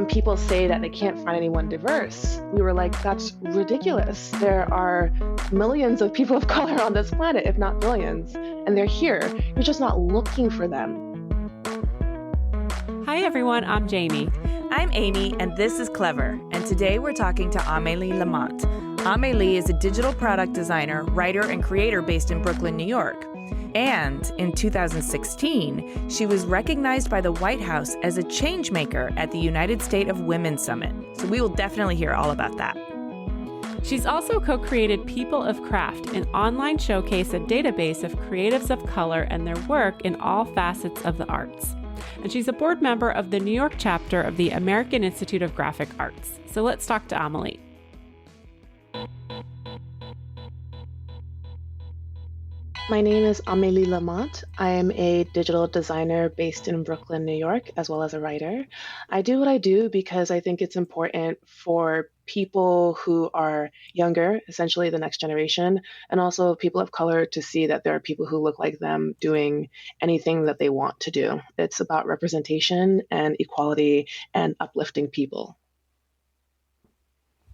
people say that they can't find anyone diverse, we were like, that's ridiculous. There are millions of people of color on this planet, if not billions, and they're here. You're just not looking for them. Hi, everyone. I'm Jamie. I'm Amy, and this is Clever. And today we're talking to Amélie Lamont. Amélie is a digital product designer, writer, and creator based in Brooklyn, New York. And in 2016, she was recognized by the White House as a change maker at the United States of Women Summit. So we will definitely hear all about that. She's also co-created People of Craft, an online showcase and database of creatives of color and their work in all facets of the arts. And she's a board member of the New York chapter of the American Institute of Graphic Arts. So let's talk to Amélie. My name is Amélie Lamont. I am a digital designer based in Brooklyn, New York, as well as a writer. I do what I do because I think it's important for people who are younger, essentially the next generation, and also people of color to see that there are people who look like them doing anything that they want to do. It's about representation and equality and uplifting people.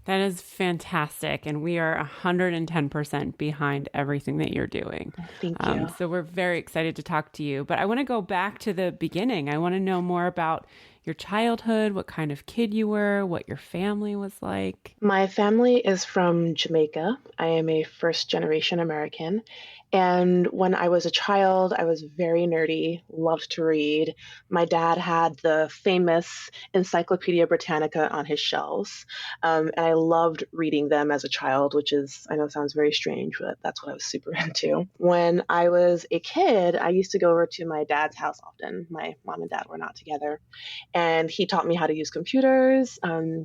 That is fantastic. And we are 110% behind everything that you're doing. Thank you. So we're very excited to talk to you. But I want to go back to the beginning. I want to know more about your childhood, what kind of kid you were, what your family was like. My family is from Jamaica. I am a first-generation American. And when I was a child, I was very nerdy, loved to read. My dad had the famous Encyclopedia Britannica on his shelves. And I loved reading them as a child, which is, I know sounds very strange, but that's what I was super into. When I was a kid, I used to go over to my dad's house often. My mom and dad were not together. And he taught me how to use computers.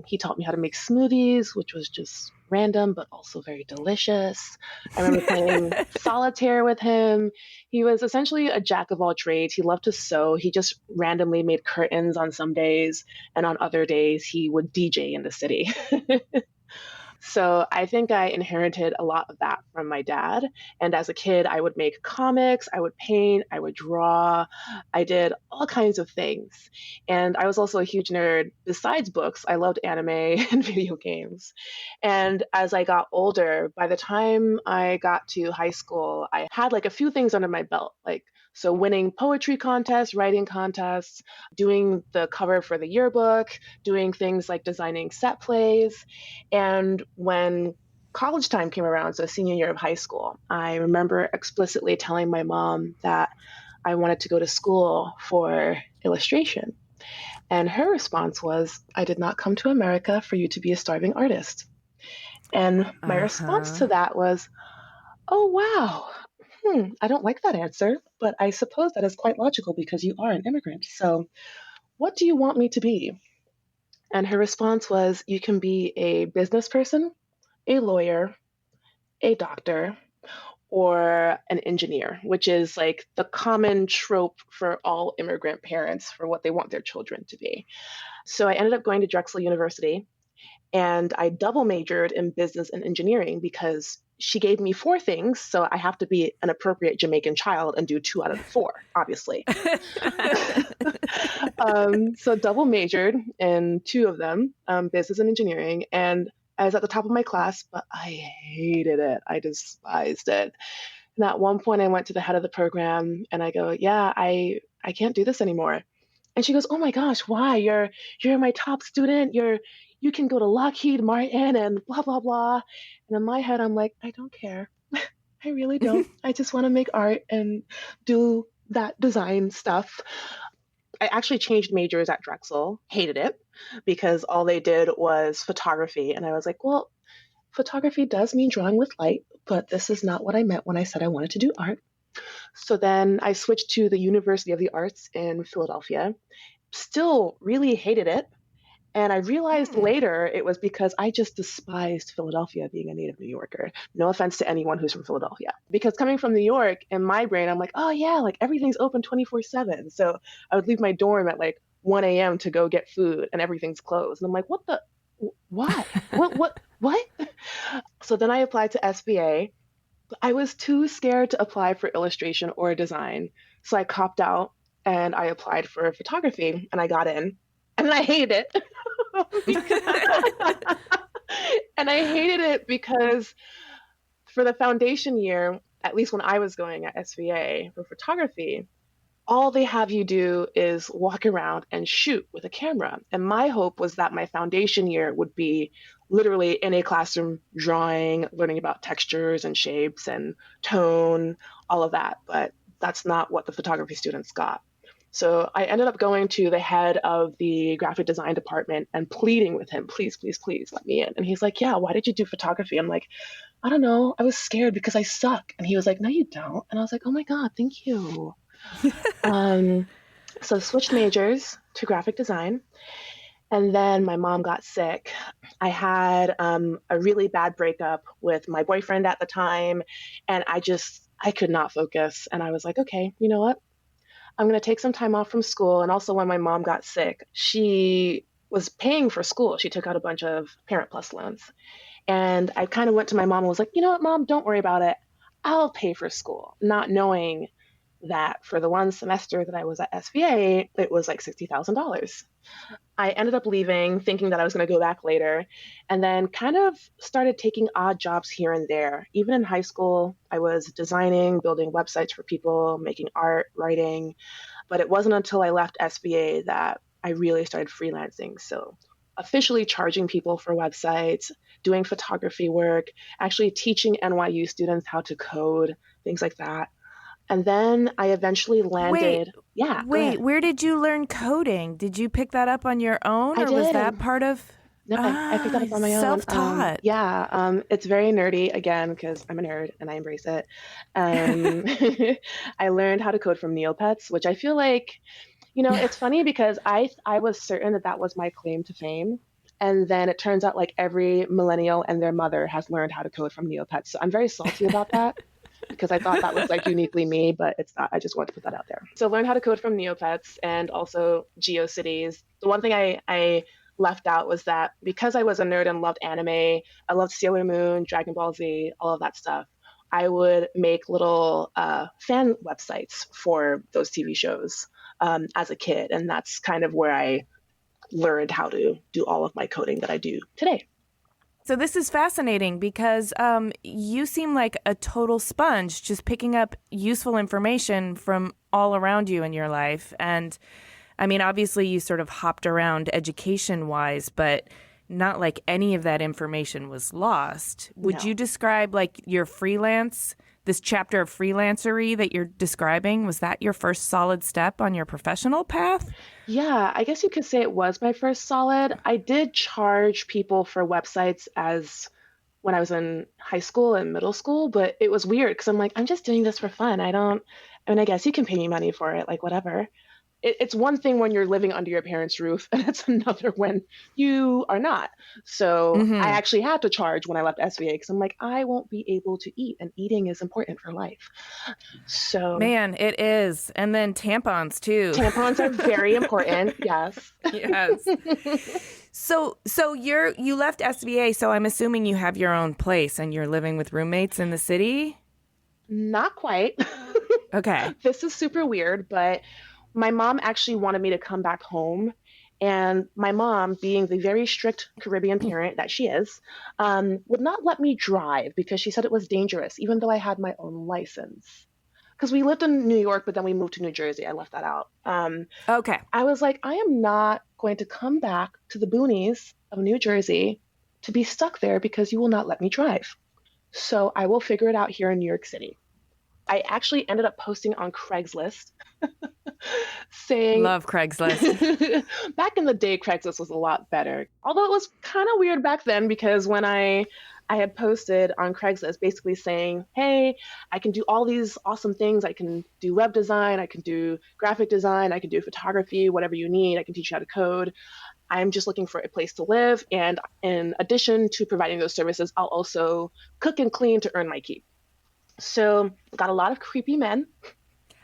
He taught me how to make smoothies, which was just random, but also very delicious. I remember playing solitaire with him. He was essentially a jack of all trades. He loved to sew. He just randomly made curtains on some days, and on other days he would DJ in the city. So I think I inherited a lot of that from my dad. And as a kid, I would make comics, I would paint, I would draw. I did all kinds of things. And I was also a huge nerd. Besides books, I loved anime and video games. And as I got older, by the time I got to high school, I had like a few things under my belt, so winning poetry contests, writing contests, doing the cover for the yearbook, doing things like designing set plays. And when college time came around, so senior year of high school, I remember explicitly telling my mom that I wanted to go to school for illustration. And her response was, I did not come to America for you to be a starving artist. And my response to that was, oh, wow. I don't like that answer, but I suppose that is quite logical because you are an immigrant. So what do you want me to be? And her response was, you can be a business person, a lawyer, a doctor, or an engineer, which is like the common trope for all immigrant parents for what they want their children to be. So I ended up going to Drexel University, and I double majored in business and engineering because she gave me 4 things, so I have to be an appropriate Jamaican child and do 2 out of the 4, obviously. So double majored in 2 of them, business and engineering, and I was at the top of my class, but I hated it. I despised it. And at one point I went to the head of the program and I go, yeah, I can't do this anymore. And she goes, oh my gosh, why? You're my top student. You can go to Lockheed Martin and blah, blah, blah. And in my head, I'm like, I don't care. I really don't. I just want to make art and do that design stuff. I actually changed majors at Drexel, hated it, because all they did was photography. And I was like, well, photography does mean drawing with light, but this is not what I meant when I said I wanted to do art. So then I switched to the University of the Arts in Philadelphia, still really hated it. And I realized later it was because I just despised Philadelphia, being a native New Yorker. No offense to anyone who's from Philadelphia. Because coming from New York, in my brain, I'm like, oh yeah, like everything's open 24/7. So I would leave my dorm at like 1 a.m. to go get food and everything's closed. And I'm like, why? What? So then I applied to SBA. I was too scared to apply for illustration or design. So I copped out and I applied for photography and I got in. And I hate it. And I hated it because for the foundation year, at least when I was going at SVA for photography, all they have you do is walk around and shoot with a camera. And my hope was that my foundation year would be literally in a classroom drawing, learning about textures and shapes and tone, all of that. But that's not what the photography students got. So I ended up going to the head of the graphic design department and pleading with him, please, please, please let me in. And he's like, yeah, why did you do photography? I'm like, I don't know. I was scared because I suck. And he was like, no, you don't. And I was like, oh my God, thank you. So switched majors to graphic design. And then my mom got sick. I had a really bad breakup with my boyfriend at the time. And I could not focus. And I was like, okay, you know what? I'm going to take some time off from school. And also when my mom got sick, she was paying for school. She took out a bunch of Parent Plus loans. And I kind of went to my mom and was like, you know what, Mom, don't worry about it. I'll pay for school, not knowing that for the one semester that I was at SVA, it was like $60,000. I ended up leaving thinking that I was going to go back later, and then kind of started taking odd jobs here and there. Even in high school, I was designing, building websites for people, making art, writing. But it wasn't until I left SVA that I really started freelancing. So officially charging people for websites, doing photography work, actually teaching NYU students how to code, things like that. And then I eventually landed. Wait, where did you learn coding? Did you pick that up on your own, or was that part of? No, I picked that up on my own. Self-taught. It's very nerdy again because I'm a nerd and I embrace it. I learned how to code from Neopets, which I feel like, it's funny because I was certain that was my claim to fame. And then it turns out like every millennial and their mother has learned how to code from Neopets. So I'm very salty about that. Because I thought that was like uniquely me, but it's not. I just wanted to put that out there. So learn how to code from Neopets and also GeoCities. The one thing I left out was that because I was a nerd and loved anime, I loved Sailor Moon, Dragon Ball Z, all of that stuff. I would make little fan websites for those TV shows as a kid. And that's kind of where I learned how to do all of my coding that I do today. So this is fascinating because you seem like a total sponge, just picking up useful information from all around you in your life. And I mean, obviously you sort of hopped around education-wise, but not like any of that information was lost. Would you describe like your freelance, this chapter of freelancery that you're describing, was that your first solid step on your professional path? Yeah, I guess you could say it was my first solid. I did charge people for websites as when I was in high school and middle school, but it was weird because I'm like, I'm just doing this for fun. I guess you can pay me money for it, like whatever. It's one thing when you're living under your parents' roof, and it's another when you are not. So I actually had to charge when I left SVA because I'm like, I won't be able to eat, and eating is important for life. So man, it is. And then tampons too. Tampons are very important. Yes. Yes. So you left SVA, so I'm assuming you have your own place and you're living with roommates in the city? Not quite. Okay. This is super weird, but my mom actually wanted me to come back home. And my mom, being the very strict Caribbean parent that she is, would not let me drive because she said it was dangerous, even though I had my own license. Because we lived in New York, but then we moved to New Jersey. I left that out. Okay. I was like, I am not going to come back to the boonies of New Jersey to be stuck there because you will not let me drive. So I will figure it out here in New York City. I actually ended up posting on Craigslist saying... Love Craigslist. Back in the day, Craigslist was a lot better. Although it was kind of weird back then because when I had posted on Craigslist basically saying, hey, I can do all these awesome things. I can do web design. I can do graphic design. I can do photography, whatever you need. I can teach you how to code. I'm just looking for a place to live. And in addition to providing those services, I'll also cook and clean to earn my keep. So got a lot of creepy men.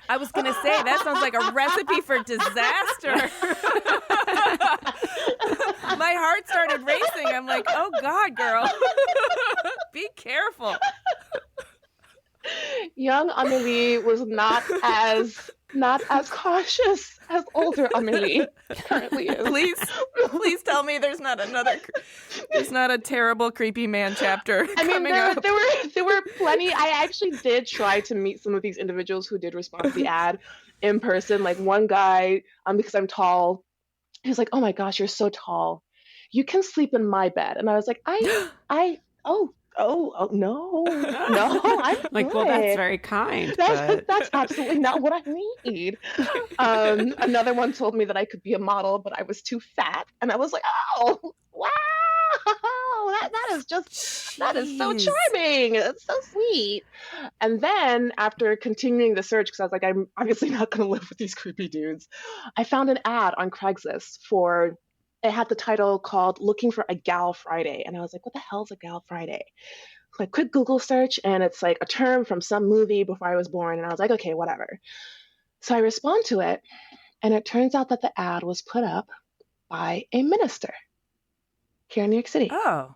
I was going to say, that sounds like a recipe for disaster. My heart started racing. I'm like, oh God, girl. Be careful. Young Amélie was not as Not as cautious as older Amélie currently is. Please tell me there's not a terrible creepy man chapter I mean, coming up. there were plenty. I actually did try to meet some of these individuals who did respond to the ad in person. Like one guy, because I'm tall, he was like, "Oh my gosh, you're so tall. You can sleep in my bed." And I was like, oh, no, I'm like, good. well, that's very kind. That's absolutely not what I need. Another one told me that I could be a model, but I was too fat. And I was like, oh, wow, that is so charming. That's so sweet. And then after continuing the search, because I was like, I'm obviously not going to live with these creepy dudes, I found an ad on Craigslist it had the title called Looking for a Gal Friday. And I was like, what the hell is a Gal Friday? So I quick Google search, and it's like a term from some movie before I was born. And I was like, okay, whatever. So I respond to it, and it turns out that the ad was put up by a minister here in New York City. Oh.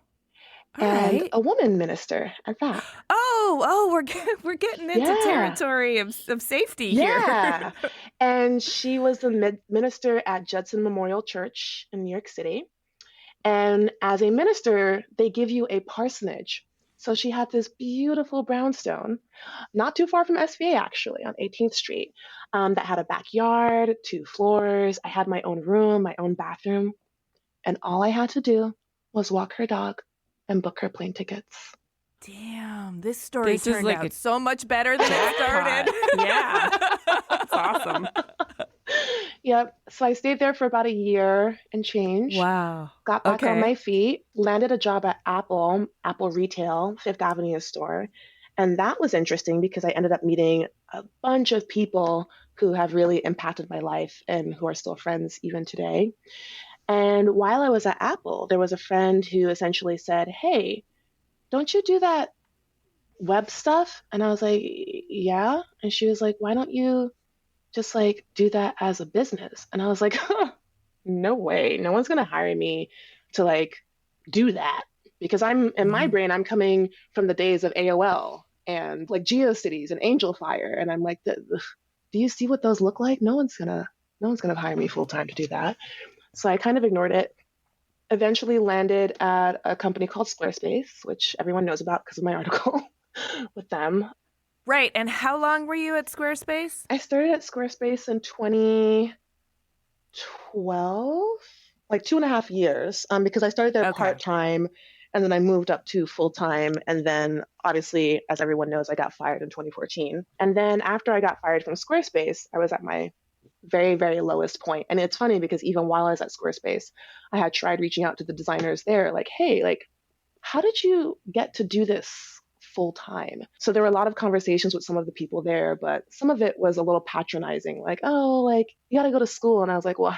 And a woman minister at that. We're getting into territory of safety here. Yeah. And she was the minister at Judson Memorial Church in New York City. And as a minister, they give you a parsonage. So she had this beautiful brownstone, not too far from SVA, actually, on 18th Street, that had a backyard, 2 floors. I had my own room, my own bathroom. And all I had to do was walk her dog and book her plane tickets. Damn, this story turned out so much better than it started. Yeah, that's awesome. Yep. So I stayed there for about a year and change. Wow. Got back on my feet, landed a job at Apple Retail, Fifth Avenue store. And that was interesting because I ended up meeting a bunch of people who have really impacted my life and who are still friends even today. And while I was at Apple, there was a friend who essentially said, hey, don't you do that web stuff? And I was like, yeah. And she was like, why don't you just like do that as a business? And I was like, no way. No one's going to hire me to like do that, because I'm in my brain, I'm coming from the days of AOL and like GeoCities and Angel Fire. And I'm like, do you see what those look like? No one's going to hire me full time to do that. So I kind of ignored it. Eventually landed at a company called Squarespace, which everyone knows about because of my article with them. Right. And how long were you at Squarespace? I started at Squarespace in 2012, like 2.5 years, because I started there part-time, and then I moved up to full-time. And then obviously, as everyone knows, I got fired in 2014. And then after I got fired from Squarespace, I was at my very, very lowest point. And it's funny because even while I was at Squarespace, I had tried reaching out to the designers there, like, hey, like, how did you get to do this full time? So there were a lot of conversations with some of the people there, but some of it was a little patronizing, like, oh, like, you got to go to school. And I was like, well,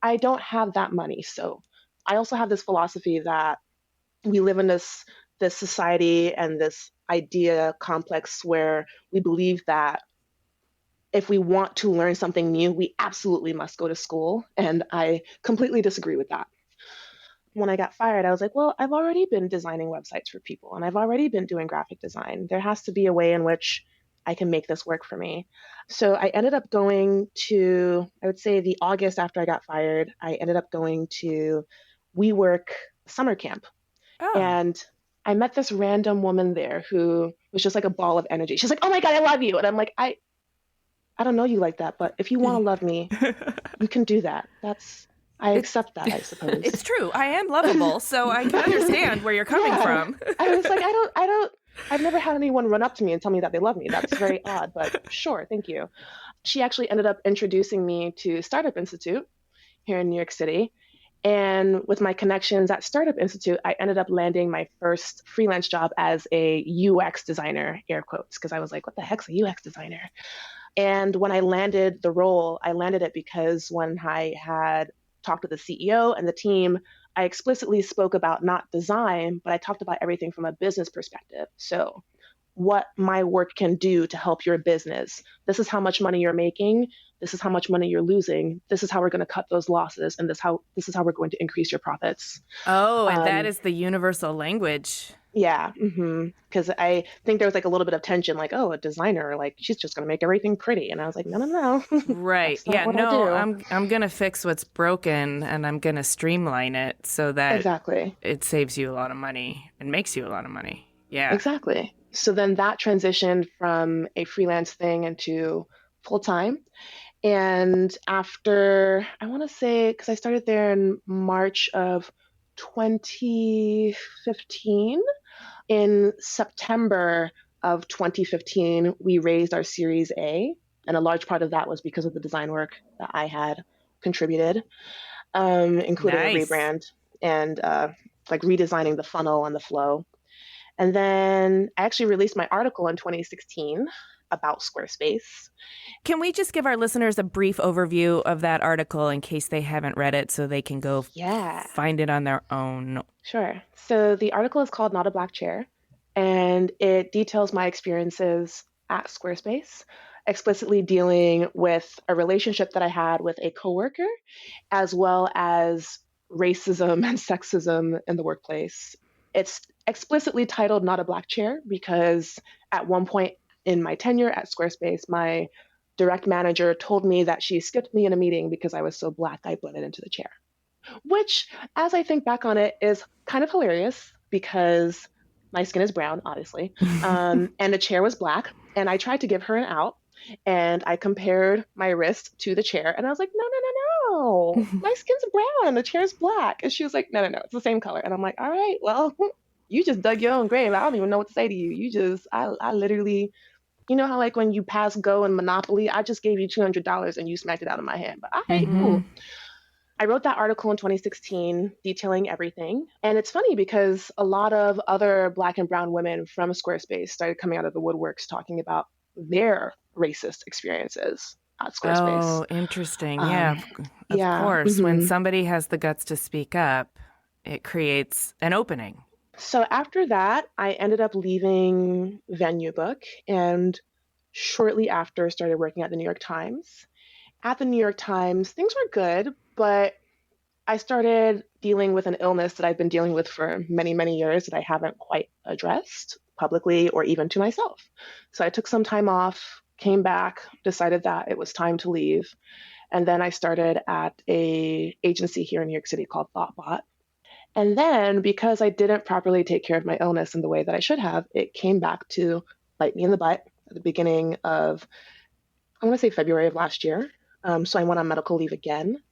I don't have that money. So I also have this philosophy that we live in this society and this idea complex where we believe that if we want to learn something new, we absolutely must go to school. And I completely disagree with that. When I got fired, I was like, well, I've already been designing websites for people and I've already been doing graphic design. There has to be a way in which I can make this work for me. So I ended up going to, I would say the August after I got fired, I ended up going to WeWork summer camp. Oh. And I met this random woman there who was just like a ball of energy. She's like, oh my God, I love you. And I'm like, I don't know you like that, but if you want to love me, you can do that. I accept that, I suppose. It's true. I am lovable, so I can understand where you're coming from. I was like, I've never had anyone run up to me and tell me that they love me. That's very odd, but sure, thank you. She actually ended up introducing me to Startup Institute here in New York City. And with my connections at Startup Institute, I ended up landing my first freelance job as a UX designer, air quotes, because I was like, what the heck's a UX designer? And when I landed the role, I landed it because when I had talked with the CEO and the team, I explicitly spoke about not design, but I talked about everything from a business perspective. So what my work can do to help your business. This is how much money you're making. This is how much money you're losing. This is how we're going to cut those losses. And this is how we're going to increase your profits. Oh, and that is the universal language. Yeah. Because I think there was like a little bit of tension, like, oh, a designer, like she's just going to make everything pretty. And I was like, no, no, no. Right. That's not Yeah, what I no, do. I'm going to fix what's broken and I'm going to streamline it so that Exactly. it saves you a lot of money and makes you a lot of money. Yeah. Exactly. So then that transitioned from a freelance thing into full time. And after, I want to say, because I started there in March of 2015, in September of 2015, we raised our Series A. And a large part of that was because of the design work that I had contributed, including a Nice. rebrand and like redesigning the funnel and the flow. And then I actually released my article in 2016 about Squarespace. Can we just give our listeners a brief overview of that article in case they haven't read it so they can go Yeah, find it on their own? sure. So the article is called Not a Black Chair, and it details my experiences at Squarespace, explicitly dealing with a relationship that I had with a coworker, as well as racism and sexism in the workplace. It's explicitly titled Not a Black Chair because at one point in my tenure at Squarespace, my direct manager told me that she skipped me in a meeting because I was so black I blended into the chair. Which, as I think back on it, is kind of hilarious because my skin is brown, obviously, and the chair was black. And I tried to give her an out, and I compared my wrist to the chair, and I was like, no, no, no, no, my skin's brown and the chair's black. And she was like, no, no, no, it's the same color. And I'm like, all right, well, you just dug your own grave. I don't even know what to say to you. I literally, you know how like when you pass go in Monopoly, I just gave you $200 and you smacked it out of my hand. But all right, Mm-hmm. cool. I wrote that article in 2016 detailing everything. And it's funny because a lot of other Black and Brown women from Squarespace started coming out of the woodworks talking about their racist experiences at Squarespace. Oh, interesting. Yeah, Um, of yeah. course. When somebody has the guts to speak up, it creates an opening. So after that, I ended up leaving Venue Book and shortly after started working at the New York Times. At the New York Times, things were good, but I started dealing with an illness that I've been dealing with for many, many years that I haven't quite addressed publicly or even to myself. So I took some time off, came back, decided that it was time to leave. And then I started at a agency here in New York City called ThoughtBot. And then because I didn't properly take care of my illness in the way that I should have, it came back to bite me in the butt at the beginning of, I want to say February of last year. So I went on medical leave again.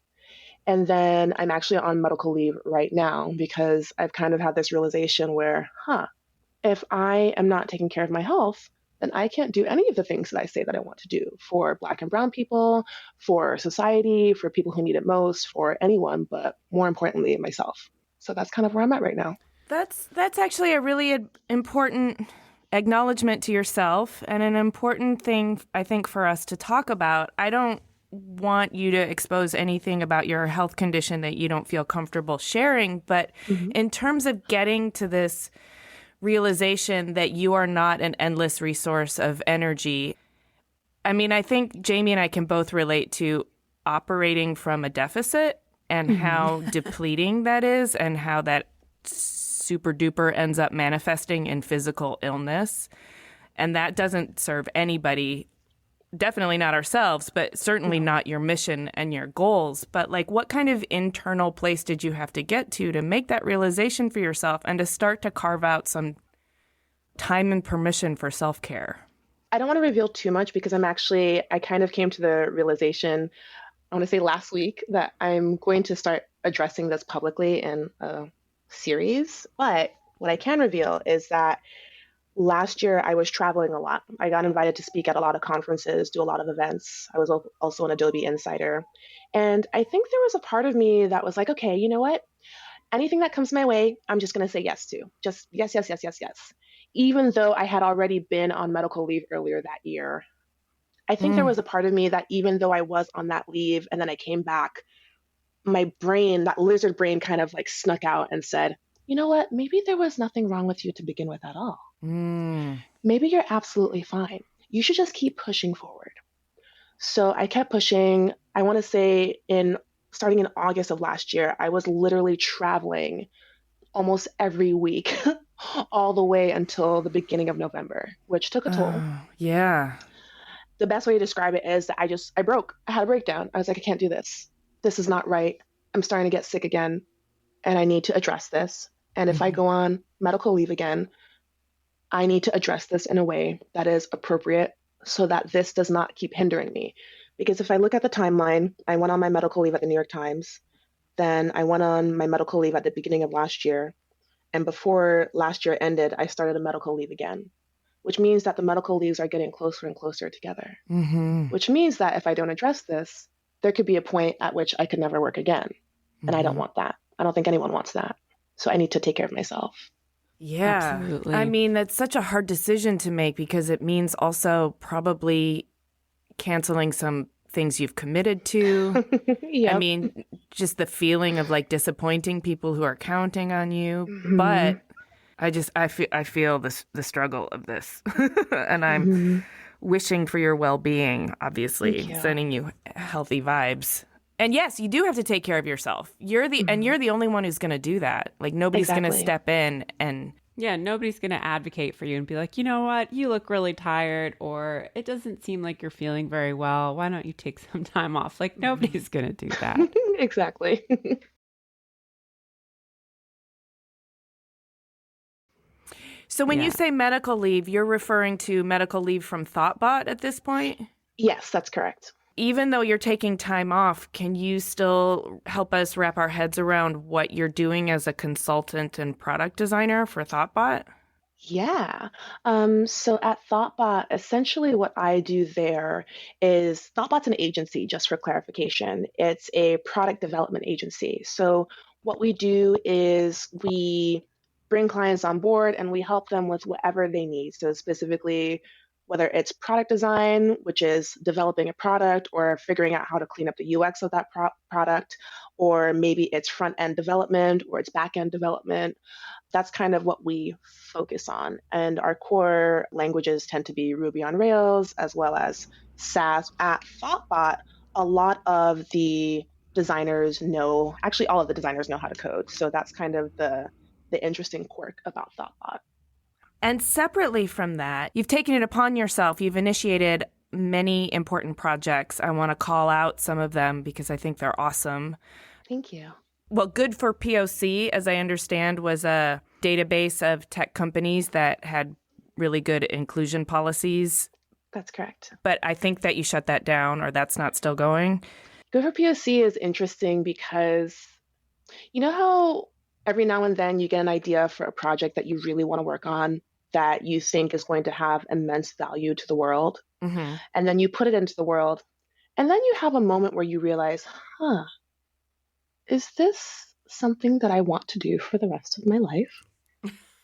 And then I'm actually on medical leave right now because I've kind of had this realization where, if I am not taking care of my health, then I can't do any of the things that I say that I want to do for Black and Brown people, for society, for people who need it most, for anyone, but more importantly, myself. So that's kind of where I'm at right now. That's actually a really important acknowledgement to yourself and an important thing, I think, for us to talk about. I don't want you to expose anything about your health condition that you don't feel comfortable sharing, but in terms of getting to this realization that you are not an endless resource of energy, I mean, I think Jamie and I can both relate to operating from a deficit and how depleting that is and how that super duper ends up manifesting in physical illness. And that doesn't serve anybody, definitely not ourselves, but certainly not your mission and your goals. But like, what kind of internal place did you have to get to make that realization for yourself and to start to carve out some time and permission for self-care? I don't want to reveal too much because I kind of came to the realization, I want to say last week, that I'm going to start addressing this publicly in a series. But what I can reveal is that last year I was traveling a lot. I got invited to speak at a lot of conferences, do a lot of events. I was also an Adobe insider. And I think there was a part of me that was like, okay, you know what? Anything that comes my way, I'm just going to say yes to. Just yes, yes, yes, yes, yes. Even though I had already been on medical leave earlier that year, I think there was a part of me that even though I was on that leave and then I came back, my brain, that lizard brain kind of like snuck out and said, you know what? Maybe there was nothing wrong with you to begin with at all. Maybe you're absolutely fine. You should just keep pushing forward. So I kept pushing. I want to say starting in August of last year, I was literally traveling almost every week all the way until the beginning of November, which took a toll. Oh, yeah. The best way to describe it is that I broke. I had a breakdown. I was like, I can't do this. This is not right. I'm starting to get sick again, and I need to address this. And if I Mhm. go on medical leave again, I need to address this in a way that is appropriate so that this does not keep hindering me. Because if I look at the timeline, I went on my medical leave at the New York Times, then I went on my medical leave at the beginning of last year. And before last year ended, I started a medical leave again, which means that the medical leaves are getting closer and closer together, Mhm. which means that if I don't address this, there could be a point at which I could never work again. And I don't Mhm. want that. I don't think anyone wants that. So I need to take care of myself. Yeah. Absolutely. I mean, that's such a hard decision to make because it means also probably canceling some things you've committed to. I Yep. mean, just the feeling of like disappointing people who are counting on you. Hmm. But I feel the struggle of this, and I'm Hmm. wishing for your well-being. Thank Obviously, you. sending you healthy vibes. And yes, you do have to take care of yourself. You're Hmm. the only one who's going to do that. Like nobody's going to Exactly. step in and Yeah, nobody's going to advocate for you and be like, you know what, you look really tired, or it doesn't seem like you're feeling very well. Why don't you take some time off? Like, Mhm. nobody's going to do that. Exactly. So when you Yeah. say medical leave, you're referring to medical leave from Thoughtbot at this point? Yes, that's correct. Even though you're taking time off, can you still help us wrap our heads around what you're doing as a consultant and product designer for Thoughtbot? Yeah. So at Thoughtbot, essentially what I do there is Thoughtbot's an agency, just for clarification. It's a product development agency. So what we do is we bring clients on board and we help them with whatever they need. So specifically, whether it's product design, which is developing a product or figuring out how to clean up the UX of that product, or maybe it's front end development or it's back end development. That's kind of what we focus on. And our core languages tend to be Ruby on Rails as well as Sass. At Thoughtbot, a lot of the designers know, actually all of the designers know how to code. So that's kind of the interesting quirk about Thoughtbot. And separately from that, you've taken it upon yourself. You've initiated many important projects. I want to call out some of them because I think they're awesome. Thank you. Well, Good for POC, as I understand, was a database of tech companies that had really good inclusion policies. That's correct. But I think that you shut that down, or that's not still going. Good for POC is interesting because you know how every now and then you get an idea for a project that you really want to work on that you think is going to have immense value to the world, Mm-hmm. and then you put it into the world, and then you have a moment where you realize, huh, is this something that I want to do for the rest of my life?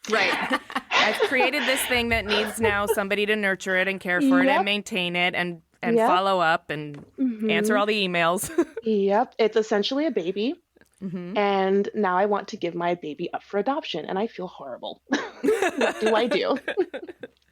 Right. I've created this thing that needs now somebody to nurture it and care for it and Yep, maintain it and yep, follow up and answer hmm all the emails. yep. It's essentially a baby, Mm-hmm. and now I want to give my baby up for adoption, and I feel horrible. What do I do?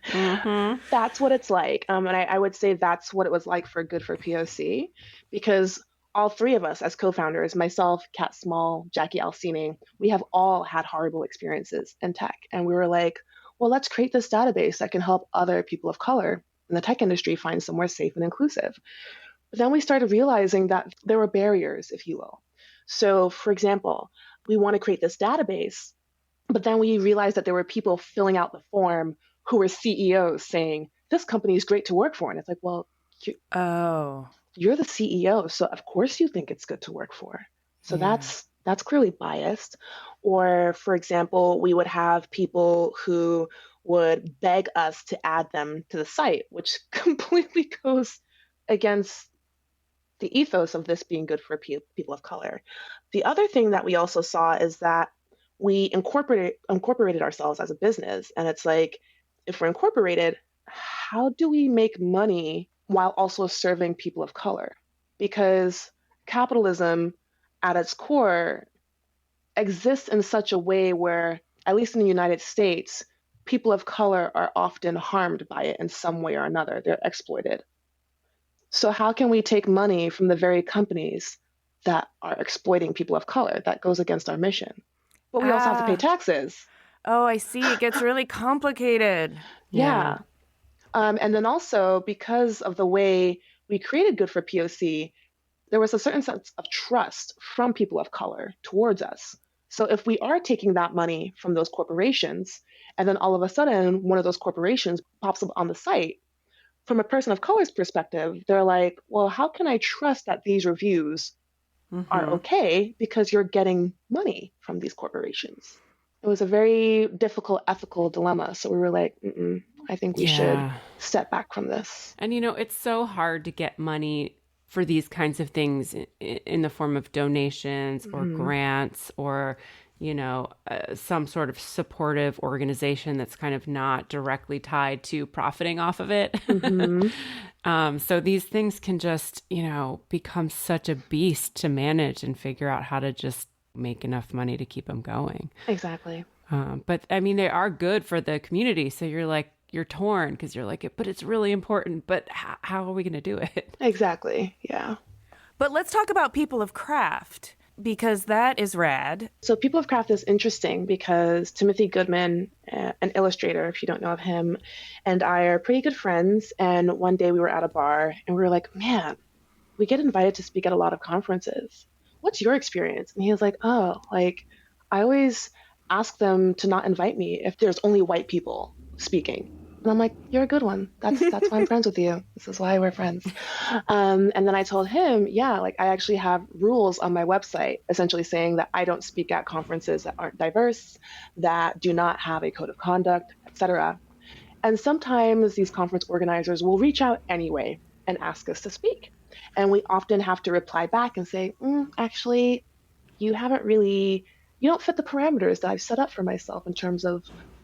Mm-hmm. That's what it's like. And I would say that's what it was like for Good for POC, because all three of us as co-founders, myself, Kat Small, Jackie Alcine, we have all had horrible experiences in tech. And we were like, well, let's create this database that can help other people of color in the tech industry find somewhere safe and inclusive. But then we started realizing that there were barriers, if you will. So, for example, we want to create this database, but then we realized that there were people filling out the form who were CEOs saying, this company is great to work for. And it's like, well, Oh. you're the CEO, so of course you think it's good to work for. So Yeah. that's clearly biased. Or for example, we would have people who would beg us to add them to the site, which completely goes against the ethos of this being good for people of color. The other thing that we also saw is that we incorporated ourselves as a business, and it's like, if we're incorporated, how do we make money while also serving people of color? Because capitalism at its core exists in such a way where, at least in the United States, people of color are often harmed by it in some way or another. They're exploited. So, how can we take money from the very companies that are exploiting people of color? That goes against our mission. But we also have to pay Ah. taxes. Oh, I see. It gets really complicated. Yeah. And then also, because of the way we created Good for POC, there was a certain sense of trust from people of color towards us. So if we are taking that money from those corporations, and then all of a sudden one of those corporations pops up on the site, from a person of color's perspective, they're like, well, how can I trust that these reviews are okay because you're getting money from these corporations? It was a very difficult ethical dilemma. So we were like, I think we should step back from this. And, it's so hard to get money for these kinds of things in the form of donations or grants or, some sort of supportive organization that's kind of not directly tied to profiting off of it. So these things can just, become such a beast to manage and figure out how to just make enough money to keep them going. Exactly. But I mean, they are good for the community. So you're torn because you're like, but it's really important. But how are we going to do it? Exactly. Yeah. But let's talk about People of Craft, because that is rad. So People of Craft is interesting because Timothy Goodman, an illustrator, if you don't know of him, and I are pretty good friends. And one day we were at a bar and we were like, man, we get invited to speak at a lot of conferences. What's your experience? And he was like, I always ask them to not invite me if there's only white people speaking. And I'm like, you're a good one. That's why I'm friends with you. This is why we're friends. And then I told him, I actually have rules on my website essentially saying that I don't speak at conferences that aren't diverse, that do not have a code of conduct, etc. And sometimes these conference organizers will reach out anyway and ask us to speak. And we often have to reply back and say, actually, you don't fit the parameters that I've set up for myself in terms of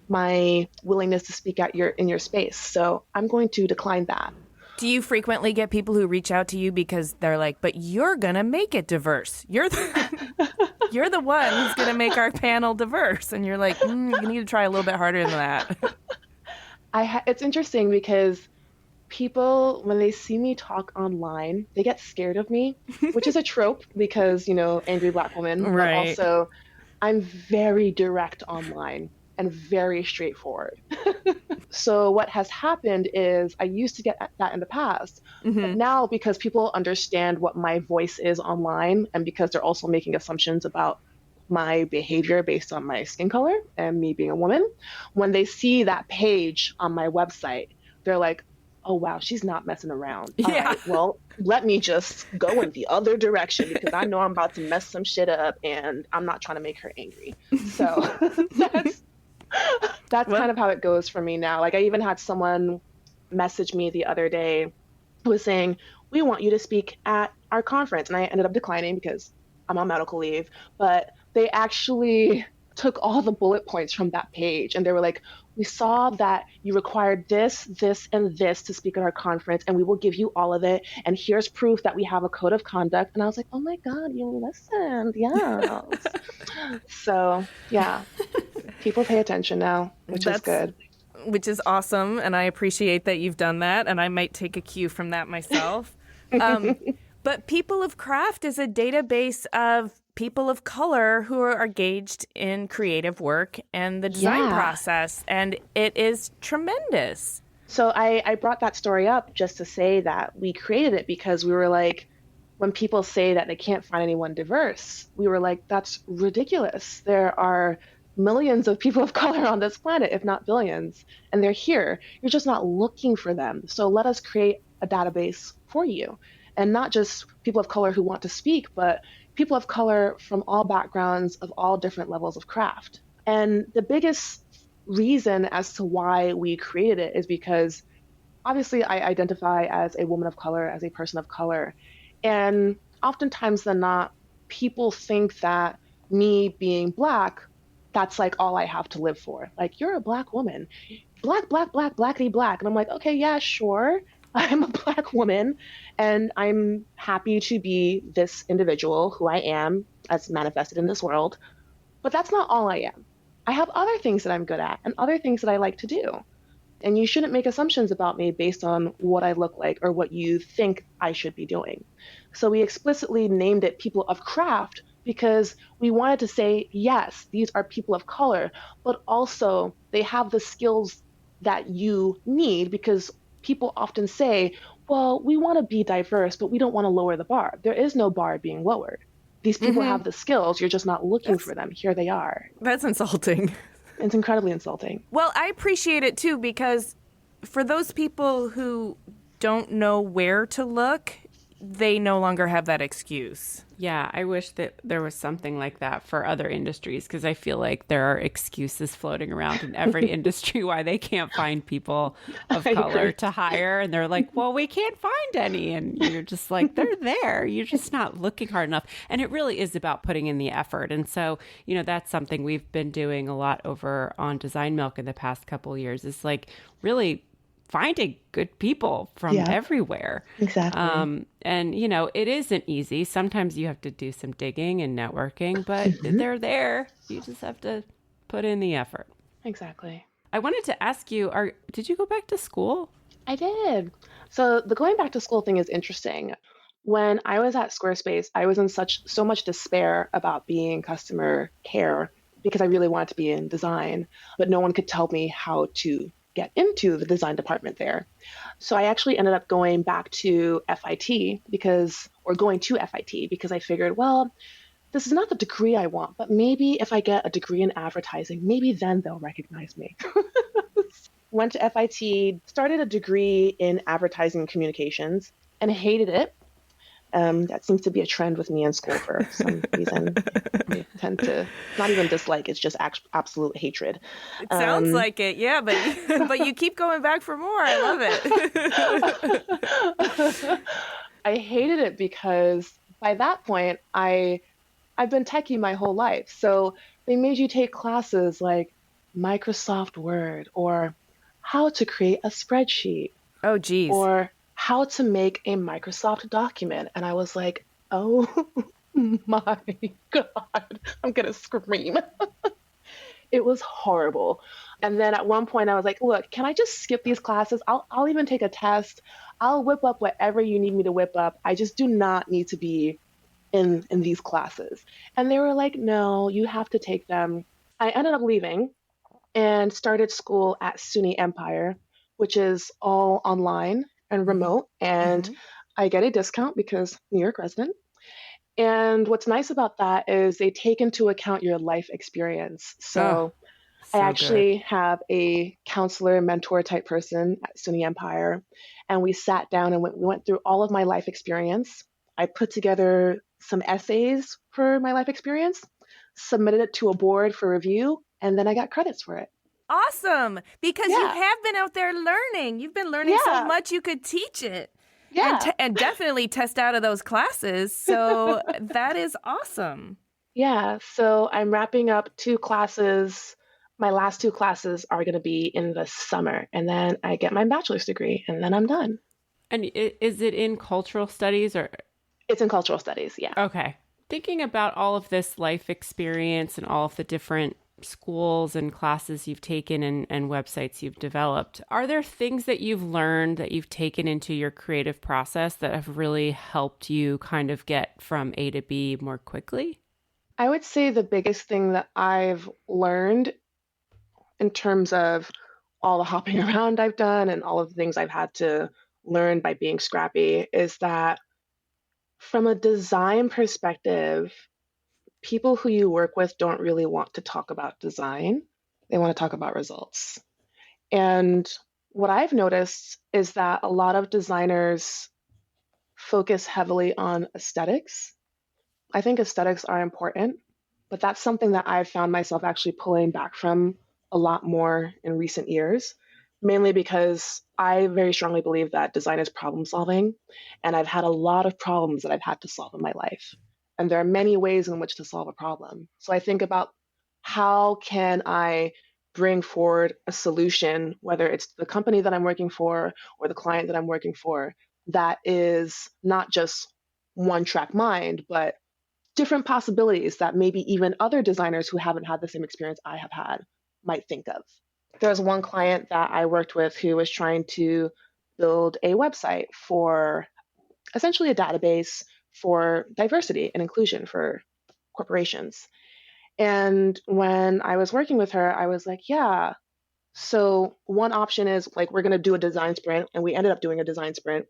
my willingness to speak in your space. So I'm going to decline that. Do you frequently get people who reach out to you because they're like, but you're going to make it diverse. You're the one who's going to make our panel diverse. And you're like, you need to try a little bit harder than that. It's interesting because people, when they see me talk online, they get scared of me, which is a trope because, angry Black woman. Right. But also, I'm very direct online and very straightforward. So what has happened is I used to get that in the past, but now because people understand what my voice is online and because they're also making assumptions about my behavior based on my skin color and me being a woman, when they see that page on my website, they're like, oh, wow, she's not messing around. All right, well, let me just go in the other direction because I know I'm about to mess some shit up and I'm not trying to make her angry. So that's kind of how it goes for me now. Like I even had someone message me the other day who was saying, we want you to speak at our conference. And I ended up declining because I'm on medical leave. But they actually took all the bullet points from that page and they were like, we saw that you required this, this, and this to speak at our conference, and we will give you all of it. And here's proof that we have a code of conduct. And I was like, oh my God, you listened. Yeah. So, yeah, people pay attention now, which is good. Which is awesome. And I appreciate that you've done that. And I might take a cue from that myself. But People of Craft is a database of people of color who are engaged in creative work and the design process. And it is tremendous. So I brought that story up just to say that we created it because we were like, when people say that they can't find anyone diverse, we were like, that's ridiculous. There are millions of people of color on this planet, if not billions, and they're here. You're just not looking for them. So let us create a database for you. And not just people of color who want to speak, but people of color from all backgrounds of all different levels of craft. And the biggest reason as to why we created it is because obviously I identify as a woman of color, as a person of color. And oftentimes than not, people think that me being Black, that's like all I have to live for. Like, you're a Black woman. Black, blackity black. And I'm like, okay, yeah, sure. I'm a Black woman and I'm happy to be this individual who I am as manifested in this world. But that's not all I am. I have other things that I'm good at and other things that I like to do. And you shouldn't make assumptions about me based on what I look like or what you think I should be doing. So we explicitly named it People of Craft because we wanted to say, yes, these are people of color, but also they have the skills that you need because people often say, well, we want to be diverse, but we don't want to lower the bar. There is no bar being lowered. These people Mm-hmm. have the skills. You're just not looking That's for them. Here they are. that's insulting. It's incredibly insulting. Well, I appreciate it too, because for those people who don't know where to look, they no longer have that excuse. Yeah, I wish that there was something like that for other industries, because I feel like there are excuses floating around in every industry why they can't find people of I color agree. to hire. And they're like, well, we can't find any. And you're just like, they're there. You're just not looking hard enough. And it really is about putting in the effort. And so, that's something we've been doing a lot over on Design Milk in the past couple of years, is like really finding good people from Yeah, everywhere. exactly. And, it isn't easy. Sometimes you have to do some digging and networking, but they're there. You just have to put in the effort. Exactly. I wanted to ask you, did you go back to school? I did. So the going back to school thing is interesting. When I was at Squarespace, I was in so much despair about being customer care because I really wanted to be in design, but no one could tell me how to get into the design department there. So I actually ended up going back to FIT or going to FIT because I figured, well, this is not the degree I want, but maybe if I get a degree in advertising, maybe then they'll recognize me. Went to FIT, started a degree in advertising and communications, and hated it. That seems to be a trend with me in school for some reason. I tend to not even dislike; it's just absolute hatred. It sounds like it, yeah, but but you keep going back for more. I love it. I hated it because by that point, I've been techie my whole life. So they made you take classes like Microsoft Word or how to create a spreadsheet Oh, geez. or how to make a Microsoft document. And I was like, oh my God, I'm going to scream. It was horrible. And then at one point I was like, look, can I just skip these classes? I'll even take a test. I'll whip up whatever you need me to whip up. I just do not need to be in these classes. And they were like, no, you have to take them. I ended up leaving and started school at SUNY Empire, which is all online and remote. And Mm-hmm. I get a discount because New York resident. And what's nice about that is they take into account your life experience. Oh, So I so good. actually have a counselor, mentor type person at SUNY Empire, and we sat down and we went through all of my life experience. I put together some essays for my life experience, submitted it to a board for review, and then I got credits for it. Awesome, because you Yeah, have been out there learning. You've been learning so yeah, much you could teach it and yeah, and definitely test out of those classes. So that is awesome. yeah. So I'm wrapping up two classes. My last two classes are going to be in the summer, and then I get my bachelor's degree, and then I'm done. And is it in cultural studies or? It's in cultural studies. Yeah. Okay. Thinking about all of this life experience and all of the different schools and classes you've taken and websites you've developed, are there things that you've learned that you've taken into your creative process that have really helped you kind of get from A to B more quickly? I would say the biggest thing that I've learned in terms of all the hopping around I've done and all of the things I've had to learn by being scrappy is that from a design perspective, people who you work with don't really want to talk about design. They want to talk about results. And what I've noticed is that a lot of designers focus heavily on aesthetics. I think aesthetics are important, but that's something that I've found myself actually pulling back from a lot more in recent years, mainly because I very strongly believe that design is problem solving. And I've had a lot of problems that I've had to solve in my life. And there are many ways in which to solve a problem. So I think about how can I bring forward a solution, whether it's the company that I'm working for or the client that I'm working for, that is not just one track mind, but different possibilities that maybe even other designers who haven't had the same experience I have had might think of. There was one client that I worked with who was trying to build a website for essentially a database for diversity and inclusion for corporations. And when I was working with her, I was like, yeah, so one option is like we're going to do a design sprint, and we ended up doing a design sprint.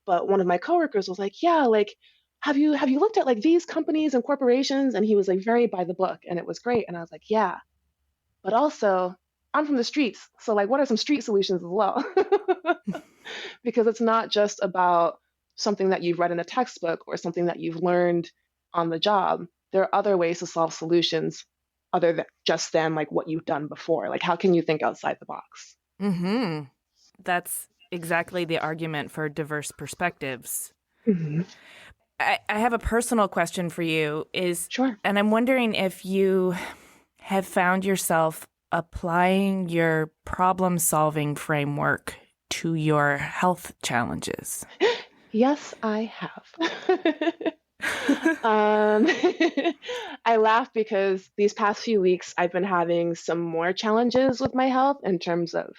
But one of my coworkers was like, yeah, like have you looked at like these companies and corporations? And he was like very by the book, and it was great. And I was like, yeah, but also I'm from the streets. So like what are some street solutions as well? Because it's not just about something that you've read in a textbook or something that you've learned on the job. There are other ways to solve solutions other than just than like what you've done before. Like how can you think outside the box? Mm-hmm. That's exactly the argument for diverse perspectives. Mm-hmm. I have a personal question for you Sure. And I'm wondering if you have found yourself applying your problem-solving framework to your health challenges. Yes, I have. I laugh because these past few weeks I've been having some more challenges with my health in terms of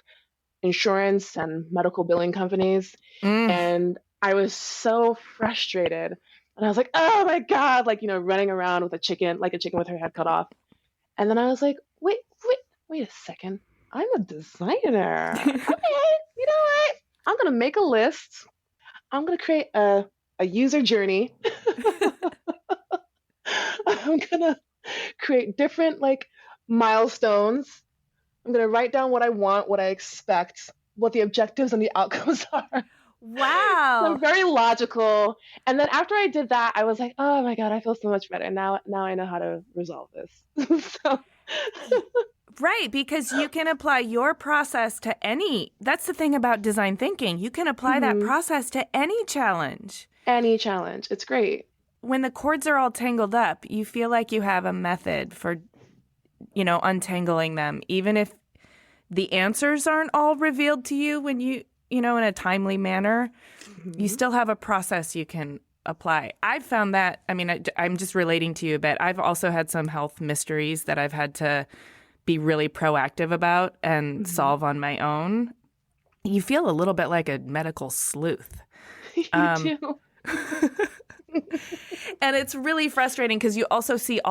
insurance and medical billing companies. And I was so frustrated. And I was like, oh my God, like, running around with a chicken with her head cut off. And then I was like, wait a second. I'm a designer. Okay, you know what? I'm going to make a list. I'm going to create a user journey. I'm going to create different like milestones. I'm going to write down what I want, what I expect, what the objectives and the outcomes are. Wow. So very logical. And then after I did that, I was like, oh my God, I feel so much better. Now I know how to resolve this. So. Right, because you can apply your process to that's the thing about design thinking. You can apply that process to any challenge. Any challenge. It's great. When the cords are all tangled up, you feel like you have a method for, untangling them, even if the answers aren't all revealed to you when in a timely manner. You still have a process you can apply. I've found that, I'm just relating to you a bit. I've also had some health mysteries that I've had to be really proactive about and solve on my own. You feel a little bit like a medical sleuth. You do. And it's really frustrating because you also see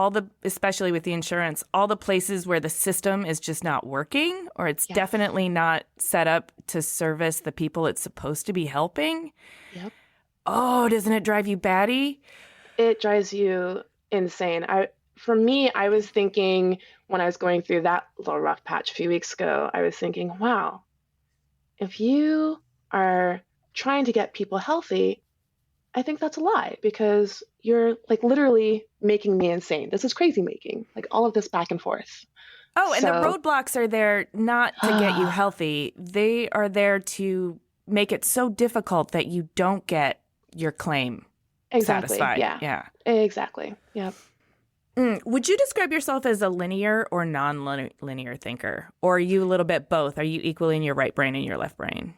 especially with the insurance, all the places where the system is just not working, or it's definitely not set up to service the people it's supposed to be helping. Yep. Oh, doesn't it drive you batty? It drives you insane. For me, I was thinking when I was going through that little rough patch a few weeks ago, I was thinking, wow, if you are trying to get people healthy, I think that's a lie because you're like literally making me insane. This is crazy making, like all of this back and forth. Oh, and the roadblocks are there not to get you healthy. They are there to make it so difficult that you don't get your claim satisfied. Yeah. Exactly. Yep. Would you describe yourself as a linear or non-linear thinker? Or are you a little bit both? Are you equally in your right brain and your left brain?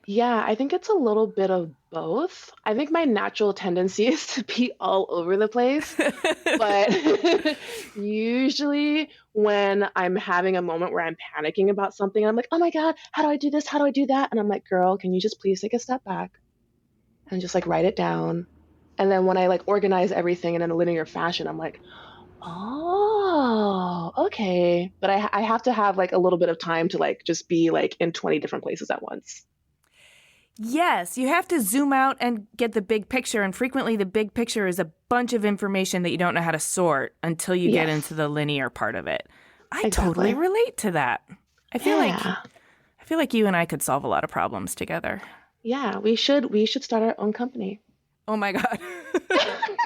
Yeah, I think it's a little bit of both. I think my natural tendency is to be all over the place. But usually when I'm having a moment where I'm panicking about something, I'm like, oh my God, how do I do this? How do I do that? And I'm like, girl, can you just please take a step back and just like write it down? And then when I like organize everything in a linear fashion, I'm like, oh, okay. But I have to have like a little bit of time to like just be like in 20 different places at once. Yes, you have to zoom out and get the big picture. And frequently the big picture is a bunch of information that you don't know how to sort until you get into the linear part of it. I totally relate to that. I feel like you and I could solve a lot of problems together. Yeah, we should start our own company. Oh my God.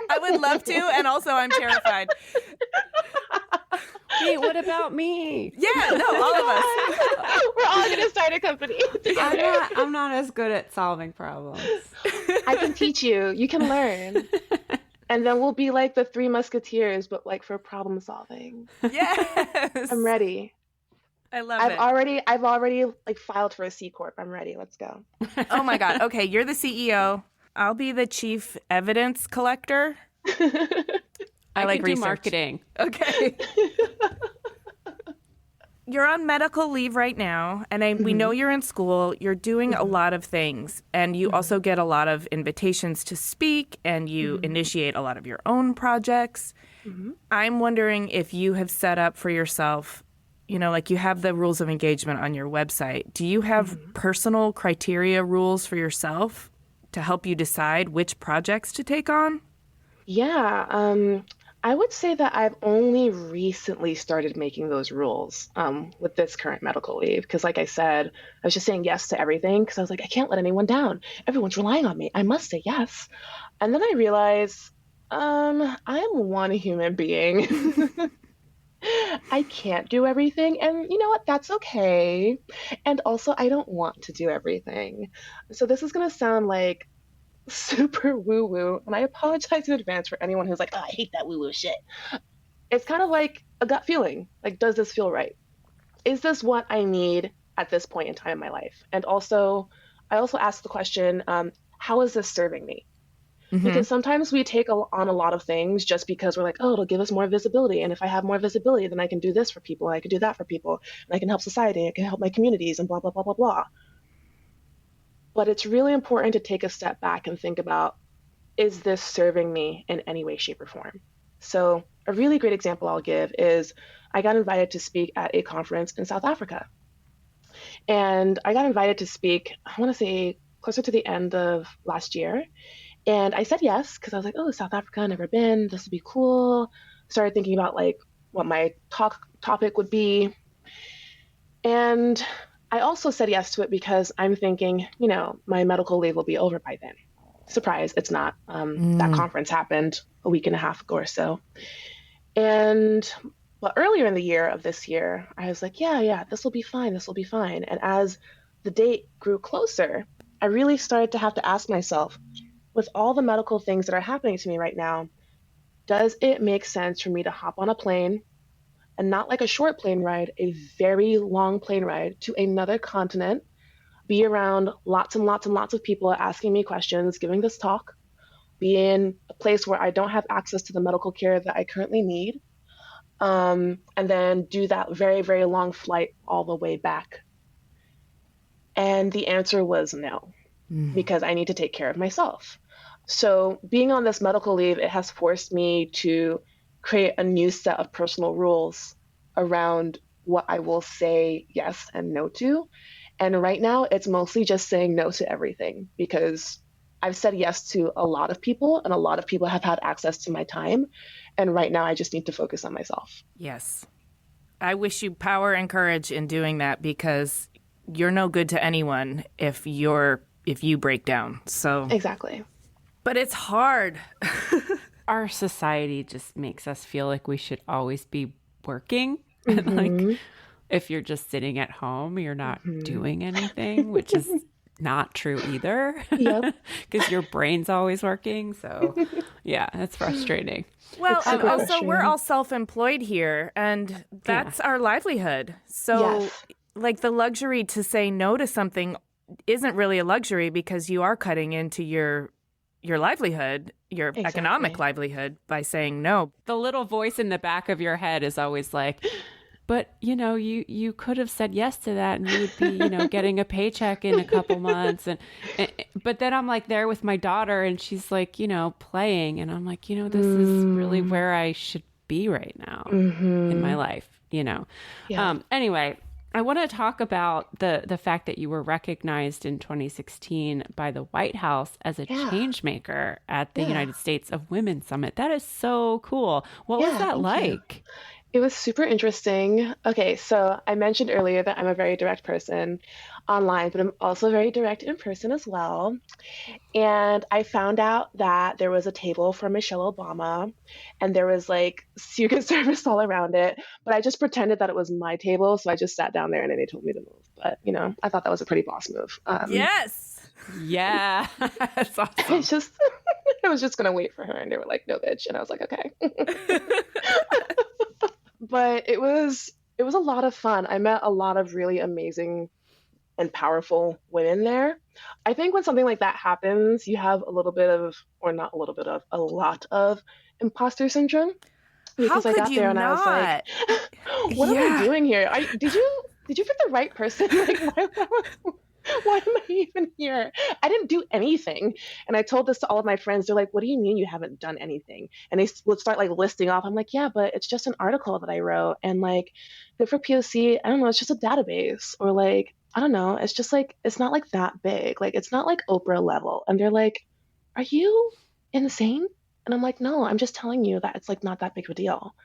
I would love to, and also I'm terrified. Wait, what about me? Yeah, no, all of us. We're all going to start a company together. I'm not as good at solving problems. I can teach you. You can learn. And then we'll be like the Three Musketeers, but like for problem solving. Yes. I'm ready. I love it. I've already like filed for a C Corp. I'm ready. Let's go. Oh my God. Okay, you're the CEO. I'll be the chief evidence collector. I like can do research. marketing. Okay. you're on medical leave right now, and we know you're in school. You're doing a lot of things, and you also get a lot of invitations to speak, and you initiate a lot of your own projects. I'm wondering if you have set up for yourself, like you have the rules of engagement on your website. Do you have personal criteria rules for yourself to help you decide which projects to take on? Yeah, I would say that I've only recently started making those rules with this current medical leave. Because, like I said, I was just saying yes to everything because I was like, I can't let anyone down. Everyone's relying on me. I must say yes. And then I realized I'm one human being. I can't do everything. And you know what? That's okay. And also, I don't want to do everything. So, this is going to sound like super woo woo. And I apologize in advance for anyone who's like, oh, I hate that woo woo shit. It's kind of like a gut feeling. Like, does this feel right? Is this what I need at this point in time in my life? And also, I also ask the question, how is this serving me? Because sometimes we take on a lot of things just because we're like, oh, it'll give us more visibility. And if I have more visibility, then I can do this for people. And I can do that for people. And I can help society. I can help my communities and blah, blah, blah, blah, blah. But it's really important to take a step back and think about, is this serving me in any way, shape, or form? So a really great example I'll give is I got invited to speak at a conference in South Africa. And I got invited to speak, I want to say closer to the end of last year. And I said yes, because I was like, oh, South Africa, never been. This would be cool. Started thinking about like what my topic would be. And I also said yes to it because I'm thinking, my medical leave will be over by then. Surprise, it's not. That conference happened a week and a half ago or so. But earlier in the year of this year, I was like, yeah, this will be fine. This will be fine. And as the date grew closer, I really started to have to ask myself, with all the medical things that are happening to me right now, does it make sense for me to hop on a plane, and not like a short plane ride, a very long plane ride to another continent, be around lots and lots and lots of people asking me questions, giving this talk, be in a place where I don't have access to the medical care that I currently need, and then do that very, very long flight all the way back? And the answer was no, because I need to take care of myself. So being on this medical leave, it has forced me to create a new set of personal rules around what I will say yes and no to. And right now, it's mostly just saying no to everything, because I've said yes to a lot of people, and a lot of people have had access to my time. And right now, I just need to focus on myself. Yes. I wish you power and courage in doing that, because you're no good to anyone if you break down. So Exactly. But it's hard. Our society just makes us feel like we should always be working. And like, if you're just sitting at home, you're not doing anything, which is not true either. Yep. Because your brain's always working. So yeah, it's frustrating. Well, and also we're all self-employed here, and that's our livelihood. So like the luxury to say no to something isn't really a luxury, because you are cutting into your livelihood, your economic livelihood, by saying no. The little voice in the back of your head is always like, but, you could have said yes to that, and you would be, getting a paycheck in a couple months. But then I'm like there with my daughter, and she's like, playing. And I'm like, this is really where I should be right now in my life, Anyway, I want to talk about the fact that you were recognized in 2016 by the White House as a change maker at the United States of Women Summit. That is so cool. What was that like? It was super interesting. Okay, so I mentioned earlier that I'm a very direct person online, but I'm also very direct in person as well. And I found out that there was a table for Michelle Obama, and there was like Secret Service all around it. But I just pretended that it was my table, so I just sat down there, and then they told me to move. But I thought that was a pretty boss move. Yes. Yeah, that's awesome. I was just gonna wait for her, and they were like, "No, bitch," and I was like, "Okay." But it was a lot of fun. I met a lot of really amazing and powerful women there. I think when something like that happens, you have a little bit of, or not a little bit of, a lot of imposter syndrome. How because I could got you there and I was like, not? what am I Yeah. doing here? Did you pick the right person? Like, why am I even here? I didn't do anything. And I told this to all of my friends. They're like, what do you mean you haven't done anything? And they would start like listing off. I'm like, yeah, but it's just an article that I wrote. And like, good for POC. I don't know. It's just a database. Or like, I don't know. It's just like, it's not like that big. Like, it's not like Oprah level. And they're like, are you insane? And I'm like, no, I'm just telling you that it's like not that big of a deal.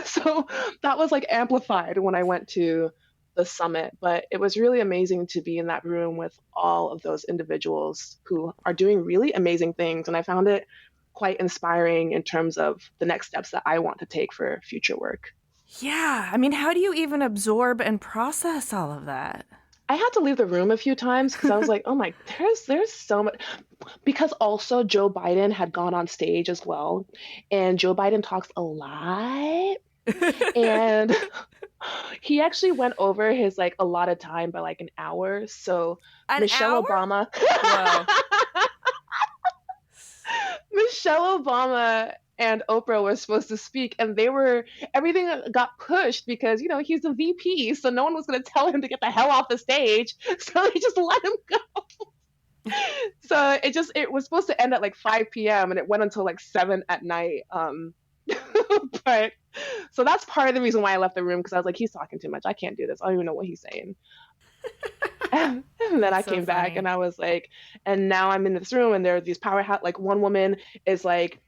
So that was like amplified when I went to the summit, but it was really amazing to be in that room with all of those individuals who are doing really amazing things. And I found it quite inspiring in terms of the next steps that I want to take for future work. Yeah. I mean, how do you even absorb and process all of that? I had to leave the room a few times because I was like, oh my, there's so much. Because also Joe Biden had gone on stage as well. And Joe Biden talks a lot. And he actually went over his like allotted time by like an hour. So An Michelle hour? Obama, Whoa. Michelle Obama and Oprah were supposed to speak, and everything got pushed because he's a VP, so no one was going to tell him to get the hell off the stage, so they just let him go. So it was supposed to end at like 5 p.m. and it went until like 7 at night. But so that's part of the reason why I left the room, because I was like, he's talking too much. I can't do this. I don't even know what he's saying. And then I came back and I was like, and now I'm in this room and there are these powerhouse, like one woman is like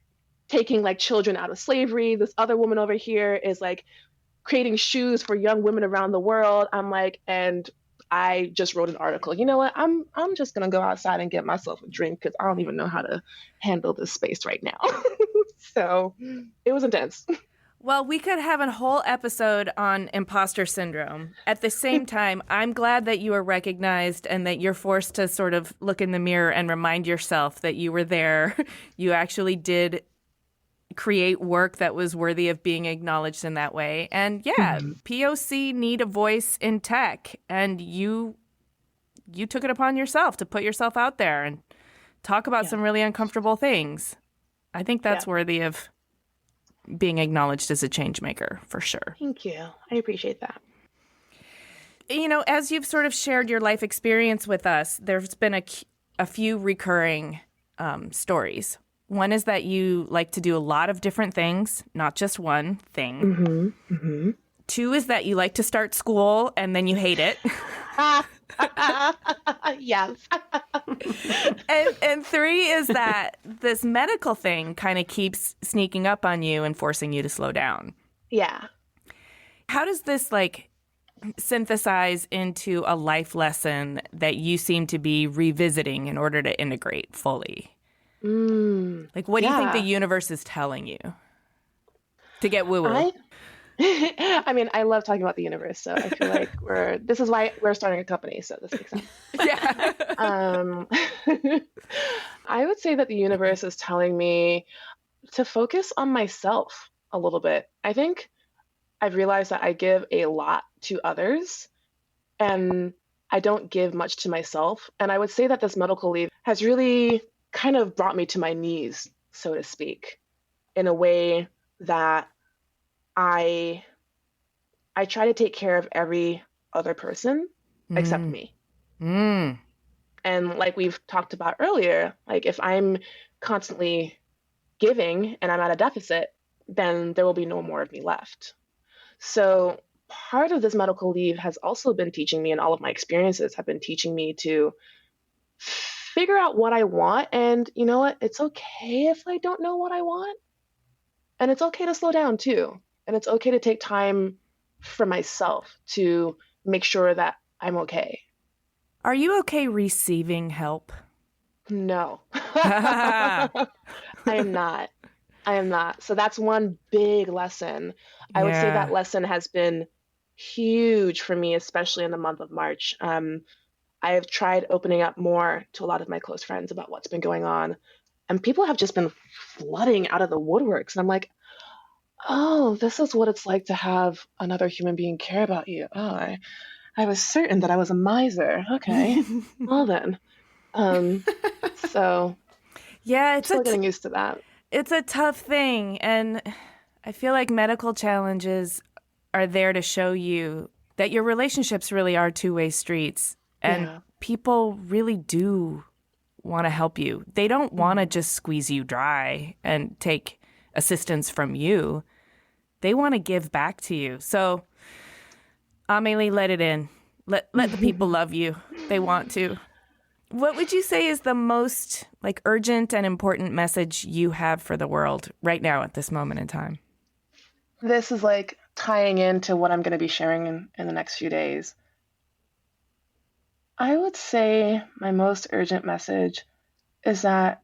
taking like children out of slavery. This other woman over here is like creating shoes for young women around the world. I'm like, and I just wrote an article. You know what? I'm just gonna go outside and get myself a drink because I don't even know how to handle this space right now. So it was intense. Well, we could have a whole episode on imposter syndrome. At the same time, I'm glad that you are recognized and that you're forced to sort of look in the mirror and remind yourself that you were there. You actually did create work that was worthy of being acknowledged in that way. And yeah, POC need a voice in tech. And you took it upon yourself to put yourself out there and talk about some really uncomfortable things. I think that's worthy of being acknowledged as a change maker, for sure. Thank you. I appreciate that. As you've sort of shared your life experience with us, there's been a few recurring stories. One is that you like to do a lot of different things, not just one thing. Mm-hmm. Mm-hmm. 2 is that you like to start school and then you hate it. Yes. And 3 is that this medical thing kind of keeps sneaking up on you and forcing you to slow down. Yeah. How does this synthesize into a life lesson that you seem to be revisiting in order to integrate fully? What do you think the universe is telling you? To get woo-woo. I mean, I love talking about the universe, so I feel like this is why we're starting a company, so this makes sense. Yeah. I would say that the universe is telling me to focus on myself a little bit. I think I've realized that I give a lot to others and I don't give much to myself. And I would say that this medical leave has really kind of brought me to my knees, so to speak, in a way that I try to take care of every other person except me. And like we've talked about earlier, like if I'm constantly giving and I'm at a deficit, then there will be no more of me left. So part of this medical leave has also been teaching me, and all of my experiences have been teaching me to figure out what I want. And you know what? It's okay if I don't know what I want. And it's okay to slow down too. And it's okay to take time for myself to make sure that I'm okay. Are you okay receiving help? No. I am not. I am not. So that's one big lesson. I would say that lesson has been huge for me, especially in the month of March. I have tried opening up more to a lot of my close friends about what's been going on. And people have just been flooding out of the woodworks. And I'm like, oh, this is what it's like to have another human being care about you. Oh, I was certain that I was a miser. Okay. Well then. So yeah, it's still getting used to that. It's a tough thing. And I feel like medical challenges are there to show you that your relationships really are two-way streets, and people really do want to help you. They don't want to just squeeze you dry and take assistance from you. They want to give back to you. So, Amélie, let it in. Let the people love you. They want to. What would you say is the most urgent and important message you have for the world right now at this moment in time? This is tying into what I'm going to be sharing in the next few days. I would say my most urgent message is that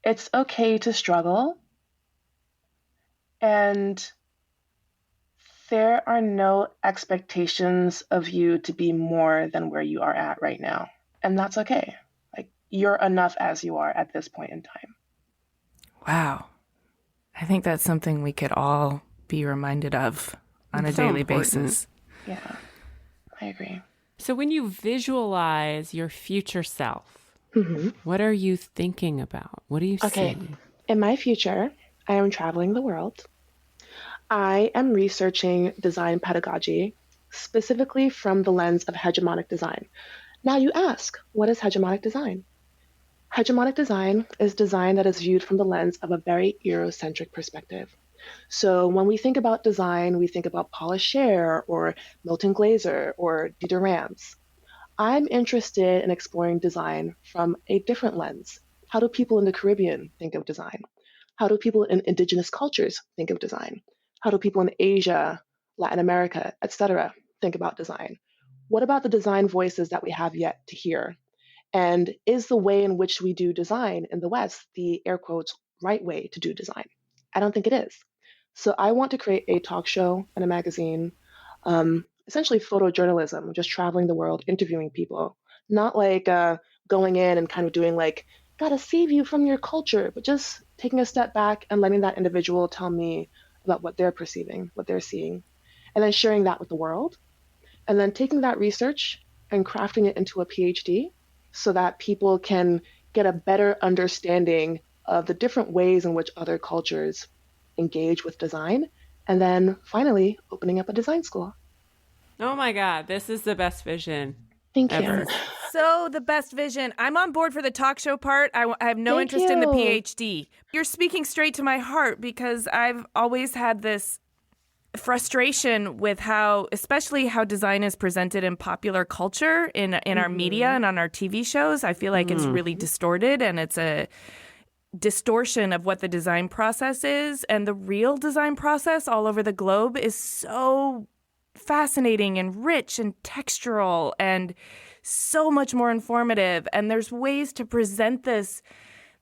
it's okay to struggle, and there are no expectations of you to be more than where you are at right now. And that's okay. You're enough as you are at this point in time. Wow. I think that's something we could all be reminded of on a daily basis. Yeah, I agree. So when you visualize your future self, what are you thinking about? What do you see? In my future, I am traveling the world. I am researching design pedagogy, specifically from the lens of hegemonic design. Now you ask, what is hegemonic design? Hegemonic design is design that is viewed from the lens of a very Eurocentric perspective. So when we think about design, we think about Paula Scher or Milton Glaser or Dieter Rams. I'm interested in exploring design from a different lens. How do people in the Caribbean think of design? How do people in indigenous cultures think of design? How do people in Asia, Latin America, etc., think about design? What about the design voices that we have yet to hear? And is the way in which we do design in the West the air quotes right way to do design? I don't think it is. So I want to create a talk show and a magazine, essentially photojournalism, just traveling the world, interviewing people, not going in and kind of doing gotta save you from your culture, but just taking a step back and letting that individual tell me about what they're perceiving, what they're seeing, and then sharing that with the world. And then taking that research and crafting it into a PhD so that people can get a better understanding of the different ways in which other cultures engage with design. And then finally, opening up a design school. Oh my God, this is the best vision. Thank ever. you. So the best vision. I'm on board for the talk show part. I have no interest in the PhD. You're speaking straight to my heart because I've always had this frustration with especially how design is presented in popular culture, in our media and on our TV shows. I feel like it's really distorted, and it's a distortion of what the design process is. And the real design process all over the globe is so fascinating and rich and textural and so much more informative. And there's ways to present this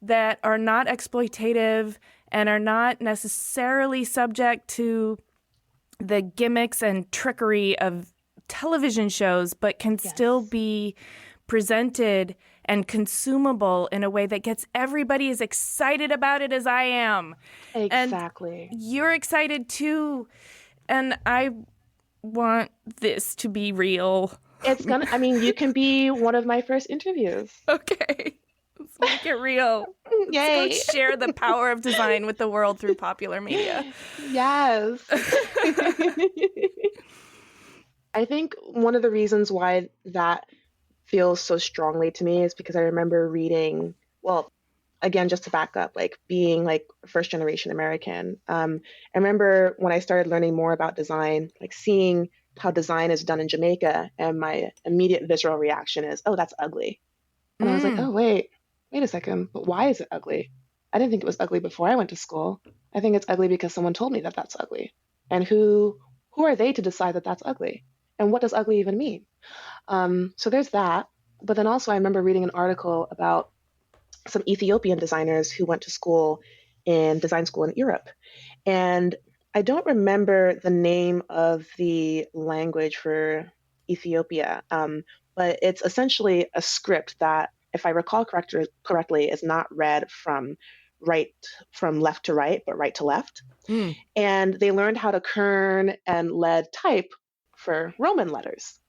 that are not exploitative and are not necessarily subject to the gimmicks and trickery of television shows, but can still be presented and consumable in a way that gets everybody as excited about it as I am. Exactly. And you're excited too. And I want this to be real. You can be one of my first interviews. Okay. Let's make it real. Yay. Let's go share the power of design with the world through popular media. Yes. I think one of the reasons why that feels so strongly to me is because I remember reading, again, just to back up, being first generation American. I remember when I started learning more about design, seeing how design is done in Jamaica, and my immediate visceral reaction is, oh, that's ugly. And I was like, oh, wait a second, but why is it ugly? I didn't think it was ugly before I went to school. I think it's ugly because someone told me that that's ugly. And who are they to decide that that's ugly? And what does ugly even mean? So there's that. But then also I remember reading an article about some Ethiopian designers who went to design school in Europe. And I don't remember the name of the language for Ethiopia, but it's essentially a script that, if I recall correctly, is not read from left to right, but right to left. And they learned how to kern and lead type for Roman letters.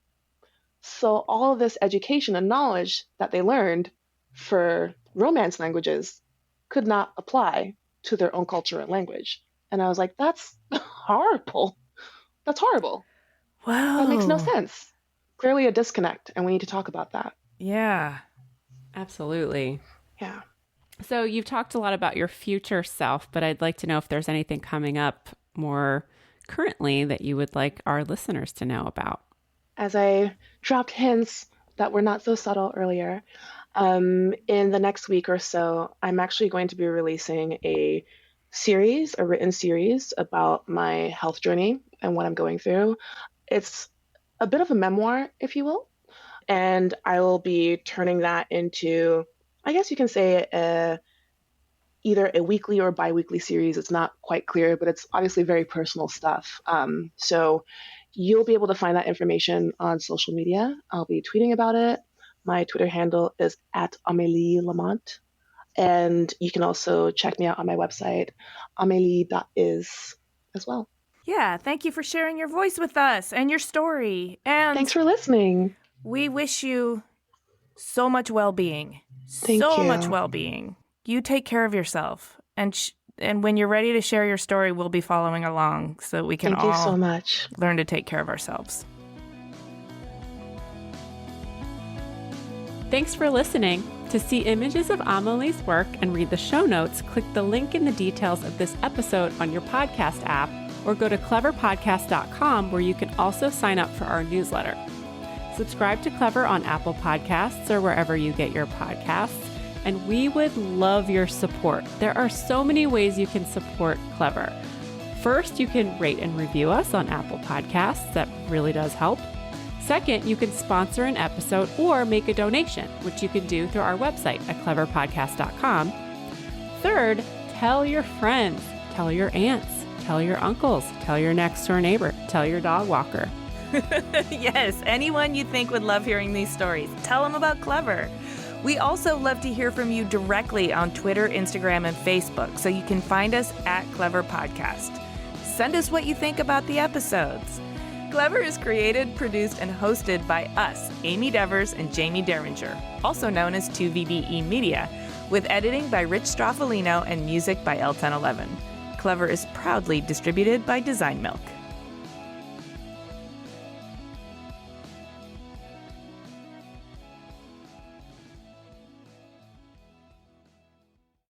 So all of this education and knowledge that they learned for Romance languages could not apply to their own culture and language. And I was like, that's horrible. That's horrible. Wow. That makes no sense. Clearly a disconnect, and we need to talk about that. Yeah. Absolutely. Yeah. So you've talked a lot about your future self, but I'd like to know if there's anything coming up more currently that you would like our listeners to know about. As I dropped hints that were not so subtle earlier, in the next week or so, I'm actually going to be releasing a written series about my health journey and what I'm going through. It's a bit of a memoir, if you will, and I will be turning that into, I guess you can say, either a weekly or bi-weekly series. It's not quite clear, but it's obviously very personal stuff. So you'll be able to find that information on social media. I'll be tweeting about it. My Twitter handle is at Amélie Lamont. And you can also check me out on my website, amelie.is as well. Yeah, thank you for sharing your voice with us and your story. And thanks for listening. We wish you so much well-being. Thank you. Much well-being. You take care of yourself. And when you're ready to share your story, we'll be following along so that we can Thank you so much. Learn to take care of ourselves. Thanks for listening. To see images of Amélie's work and read the show notes, click the link in the details of this episode on your podcast app, or go to cleverpodcast.com, where you can also sign up for our newsletter. Subscribe to Clever on Apple Podcasts or wherever you get your podcasts, and we would love your support. There are so many ways you can support Clever. First, you can rate and review us on Apple Podcasts. That really does help. Second, you can sponsor an episode or make a donation, which you can do through our website at cleverpodcast.com. Third, tell your friends, tell your aunts, tell your uncles, tell your next door neighbor, tell your dog walker. Yes, anyone you think would love hearing these stories, tell them about Clever. We also love to hear from you directly on Twitter, Instagram, and Facebook, so you can find us at Clever Podcast. Send us what you think about the episodes. Clever is created, produced, and hosted by us, Amy Devers and Jamie Derringer, also known as 2VBE Media, with editing by Rich Straffolino and music by L1011. Clever is proudly distributed by Design Milk.